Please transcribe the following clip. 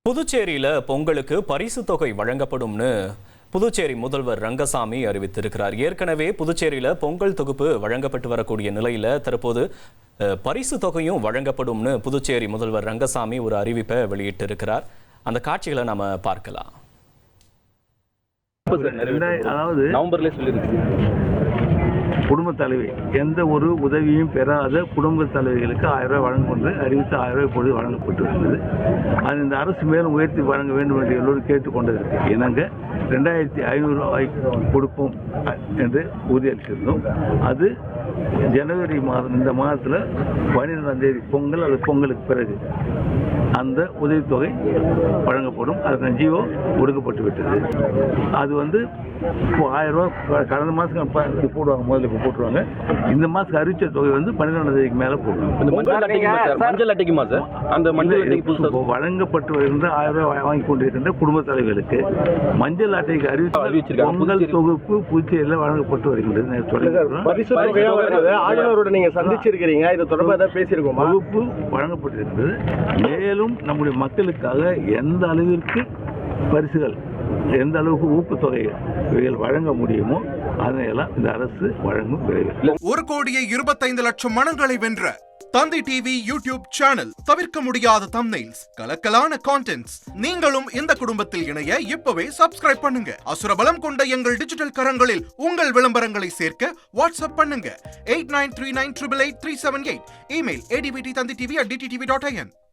புதுச்சேரியில பொங்கலுக்கு பரிசு தொகை வழங்கப்படும்னு புதுச்சேரி முதல்வர் ரங்கசாமி அறிவித்திருக்கிறார். ஏற்கனவே புதுச்சேரியில பொங்கல் தொகுப்பு வழங்கப்பட்டு வரக்கூடிய நிலையில தற்போது பரிசு தொகையும் வழங்கப்படும்னு புதுச்சேரி முதல்வர் ரங்கசாமி ஒரு அறிவிப்பை வெளியிட்டிருக்கிறார். அந்த காட்சிகளை நாம பார்க்கலாம். அதாவது நவம்பர்ல சொல்லிருக்கு, குடும்ப தலைவி எந்த ஒரு உதவியும் பெறாத குடும்ப தலைவிகளுக்கு 1000 ரூபாய் வழங்கும் என்று அறிவித்து 1000 ரூபாய் இப்பொழுது வழங்கப்பட்டு வருகிறது. அது இந்த அரசு மேலும் உயர்த்தி வழங்க வேண்டும் என்று எல்லோரும் கேட்டுக்கொண்டதற்கு இணங்க 2500 ரூபாய் கொடுப்போம் என்று உறுதியளித்திருந்தோம். அது ஜனவரி மாதம், இந்த மாதத்தில் 12ஆம் தேதி பொங்கல் அல்லது பொங்கலுக்கு பிறகு அந்த உதவித்தொகை வழங்கப்படும். அதுக்கு ஜியோ ஒடுக்கப்பட்டு விட்டது. அது வந்து 1000 ரூபாய் கடந்த மாதம் போடுவாங்க, முதல்ல இப்போ போட்டுருவாங்க. இந்த மாதத்துக்கு அறிவிச்ச தொகை வந்து 12ஆம் தேதிக்கு மேலே போடுவாங்க. மஞ்சள் அட்டைக்குமா சார்? அந்த மஞ்சள் அட்டைக்கு வழங்கப்பட்டு வருகின்ற 1000 ரூபாய் வாங்கி கொண்டிருக்கின்ற குடும்ப தலைவர்களுக்கு மஞ்சள் அட்டைக்கு அறிவிச்சு பொங்கல் தொகுப்பு புதுச்சேரியில் வழங்கப்பட்டு வருகின்றது. நீங்க சந்திச்சிருக்கிறீங்க, இது தொடர்பாக பேசியிருக்கோம். தொகுப்பு வழங்கப்பட்டிருக்கிறது. மேலும் நம்முடைய மக்களுக்காக எந்த அளவிற்கு பரிசுகள், எந்த அளவுக்கு ஊக்கத்தொகைகள் வழங்க முடியுமோ அதனையெல்லாம் இந்த அரசு வழங்கும் விரைவில். 1,25,00,000 மனங்களை வென்ற தந்தி டிவி யூடியூப் சேனல். தவிர்க்க முடியாத தம்ப்நெயில்ஸ், கலக்கலான கான்டென்ட்ஸ். நீங்களும் இந்த குடும்பத்தில் இணைய இப்பவே சப்ஸ்கிரைப் பண்ணுங்க. அசுரபலம் கொண்ட எங்கள் டிஜிட்டல் கரங்களில் உங்கள் விளம்பரங்களை சேர்க்க வாட்ஸ்அப் பண்ணுங்க. 8939888378. Email advtthanditv@dttv.in.